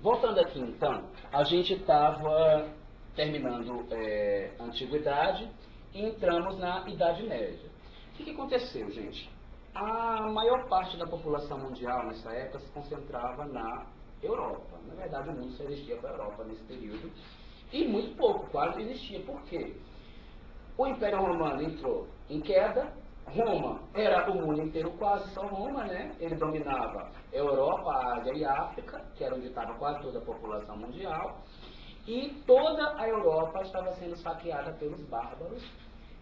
voltando aqui então, a gente estava terminando a Antiguidade e entramos na Idade Média. O que aconteceu, gente? A maior parte da população mundial nessa época se concentrava na Europa. Na verdade, o mundo só existia para a Europa nesse período. E muito pouco, quase existia. Por quê? O Império Romano entrou em queda. Roma era o mundo inteiro, quase só Roma, né? Ele dominava a Europa, a Ásia e a África, que era onde estava quase toda a população mundial. E toda a Europa estava sendo saqueada pelos bárbaros,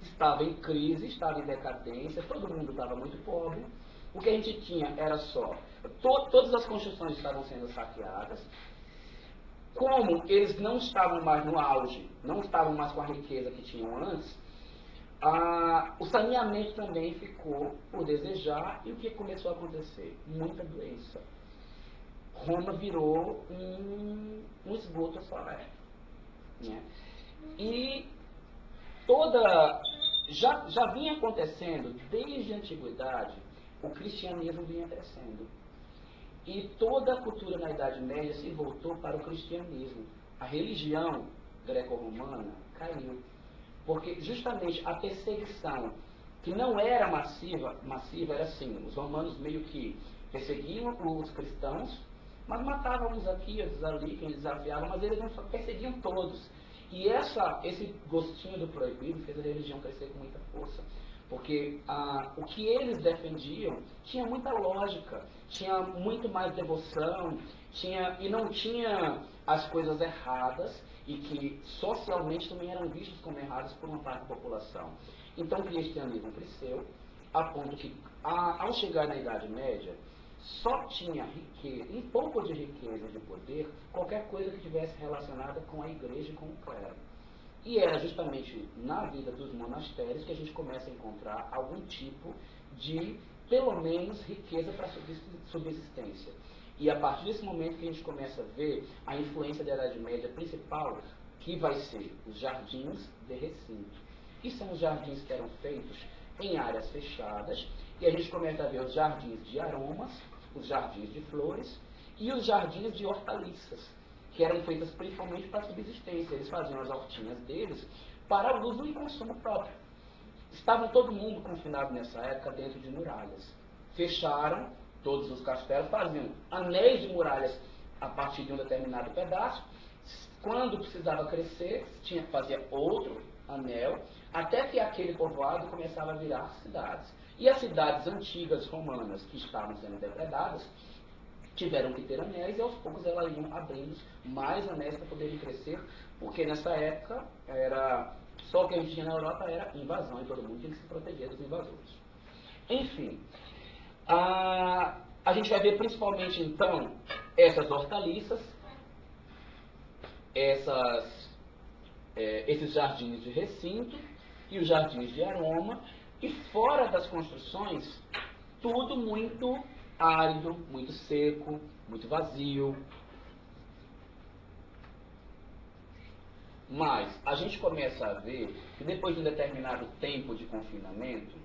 estava em crise, estava em decadência, todo mundo estava muito pobre. O que a gente tinha era só, todas as construções estavam sendo saqueadas. Como eles não estavam mais no auge, não estavam mais com a riqueza que tinham antes, o saneamento também ficou por desejar. E o que começou a acontecer? Muita doença. Roma virou um esgoto solar, né? E já vinha acontecendo desde a antiguidade, o cristianismo vinha crescendo. E toda a cultura na Idade Média se voltou para o cristianismo. A religião greco-romana caiu. Porque justamente a perseguição, que não era massiva era assim, os romanos meio que perseguiam os cristãos, mas matavam uns aqui, outros ali, quem desafiava, mas eles não perseguiam todos. E esse gostinho do proibido fez a religião crescer com muita força. Porque o que eles defendiam tinha muita lógica, tinha muito mais devoção, e não tinha as coisas erradas, e que socialmente também eram vistos como erradas por uma parte da população. Então o cristianismo cresceu, a ponto que, ao chegar na Idade Média, só tinha riqueza, um pouco de riqueza e de poder, qualquer coisa que tivesse relacionada com a igreja e com o clero. E era justamente na vida dos monastérios que a gente começa a encontrar algum tipo de, pelo menos, riqueza para subsistência. E a partir desse momento que a gente começa a ver a influência da Idade Média principal, que vai ser os jardins de recinto. Que são os jardins que eram feitos em áreas fechadas, e a gente começa a ver os jardins de aromas, os jardins de flores e os jardins de hortaliças, que eram feitas principalmente para a subsistência. Eles faziam as hortinhas deles para uso e consumo próprio. Estavam todo mundo confinado nessa época dentro de muralhas. Fecharam todos os castelos, faziam anéis de muralhas a partir de um determinado pedaço. Quando precisava crescer, fazia outro anel, até que aquele povoado começava a virar cidades. E as cidades antigas romanas que estavam sendo depredadas tiveram que ter anéis, e aos poucos elas iam abrindo mais anéis para poderem crescer, porque nessa época só o que a gente tinha na Europa era invasão, e todo mundo tinha que se proteger dos invasores. Enfim, a gente vai ver principalmente então essas hortaliças, esses jardins de recinto e os jardins de aroma, e fora das construções, tudo muito árido, muito seco, muito vazio. Mas a gente começa a ver que depois de um determinado tempo de confinamento,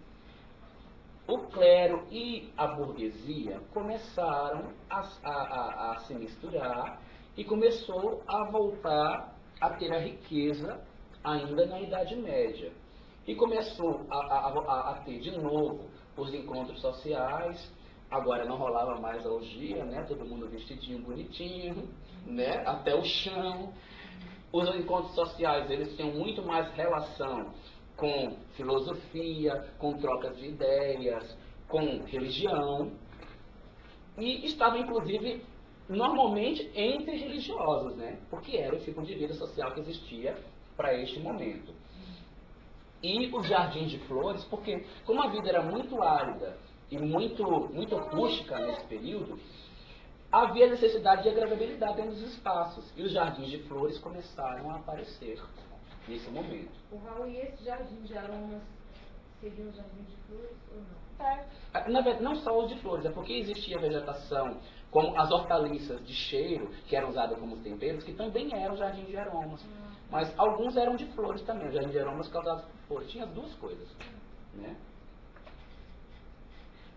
o clero e a burguesia começaram a se misturar e começou a voltar a ter a riqueza ainda na Idade Média. E começou a ter de novo os encontros sociais. Agora não rolava mais a orgia, né? Todo mundo vestidinho, bonitinho, né? Até o chão. Os encontros sociais, eles tinham muito mais relação com filosofia, com trocas de ideias, com religião. E estavam, inclusive, normalmente entre religiosos, né? Porque era o tipo de vida social que existia para este momento. E os jardins de flores, porque como a vida era muito árida e muito rústica nesse período, havia necessidade de agradabilidade dentro dos espaços. E os jardins de flores começaram a aparecer nesse momento. O Raul, e esse jardim de aromas seriam os jardins de flores ou não? Na verdade, não só os de flores, é porque existia vegetação, como as hortaliças de cheiro, que eram usadas como temperos, que também eram jardins de aromas. Mas alguns eram de flores também, os jardins de aromas causados por flores. Tinha as duas coisas, né?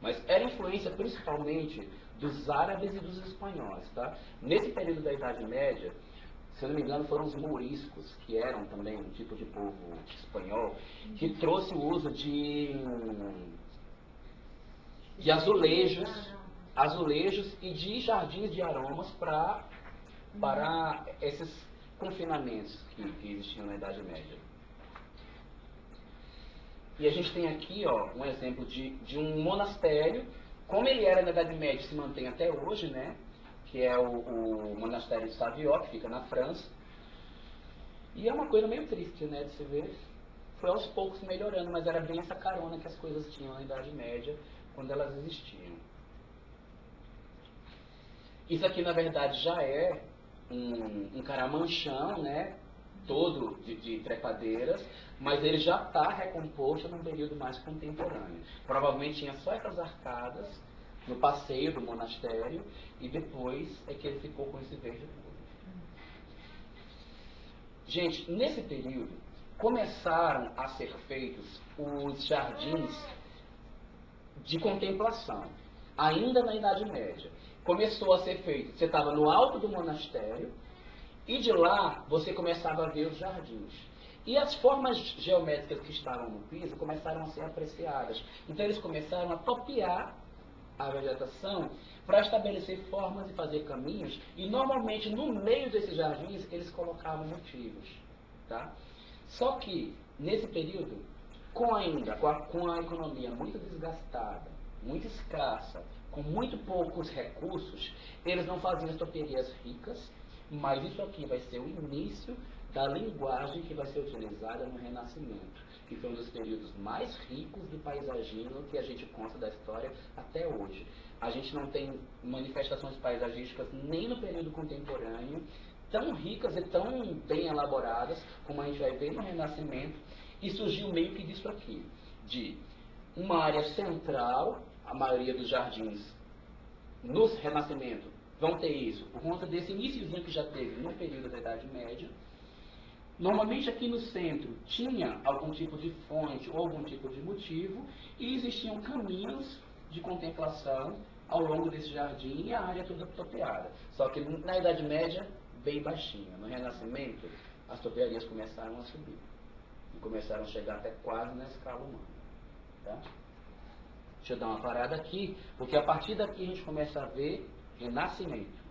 Mas era influência principalmente dos árabes e dos espanhóis. Tá? Nesse período da Idade Média, se eu não me engano, foram os mouriscos, que eram também um tipo de povo espanhol, que trouxe o uso de azulejos e de jardins de aromas para esses confinamentos que existiam na Idade Média. E a gente tem aqui um exemplo de um monastério, como ele era na Idade Média, se mantém até hoje, né? Que é o monastério de Savió, que fica na França. E é uma coisa meio triste, né, de se ver. Foi aos poucos melhorando, mas era bem essa carona que as coisas tinham na Idade Média, quando elas existiam. Isso aqui, na verdade, já é um caramanchão, né, todo de trepadeiras, mas ele já está recomposto num período mais contemporâneo. Provavelmente tinha só essas arcadas no passeio do monastério, e depois é que ele ficou com esse verde todo. Gente, nesse período, começaram a ser feitos os jardins de contemplação, ainda na Idade Média. Começou a ser feito, você estava no alto do monastério, e de lá você começava a ver os jardins. E as formas geométricas que estavam no piso começaram a ser apreciadas. Então eles começaram a topear a vegetação para estabelecer formas e fazer caminhos, e normalmente no meio desses jardins eles colocavam motivos. Tá? Só que, nesse período, com a economia muito desgastada, muito escassa, com muito poucos recursos, eles não faziam as toperias ricas, mas isso aqui vai ser o início da linguagem que vai ser utilizada no Renascimento, que foi um dos períodos mais ricos do paisagismo que a gente conta da história até hoje. A gente não tem manifestações paisagísticas nem no período contemporâneo tão ricas e tão bem elaboradas como a gente vai ver no Renascimento, e surgiu meio que disso aqui, de uma área central, a maioria dos jardins no Renascimento vão ter isso, por conta desse iniciozinho que já teve no período da Idade Média. Normalmente aqui no centro tinha algum tipo de fonte ou algum tipo de motivo, e existiam caminhos de contemplação ao longo desse jardim, e a área toda topeada. Só que na Idade Média, bem baixinha. No Renascimento, as topearias começaram a subir. E começaram a chegar até quase na escala humana. Tá? Deixa eu dar uma parada aqui, porque a partir daqui a gente começa a ver renascimento.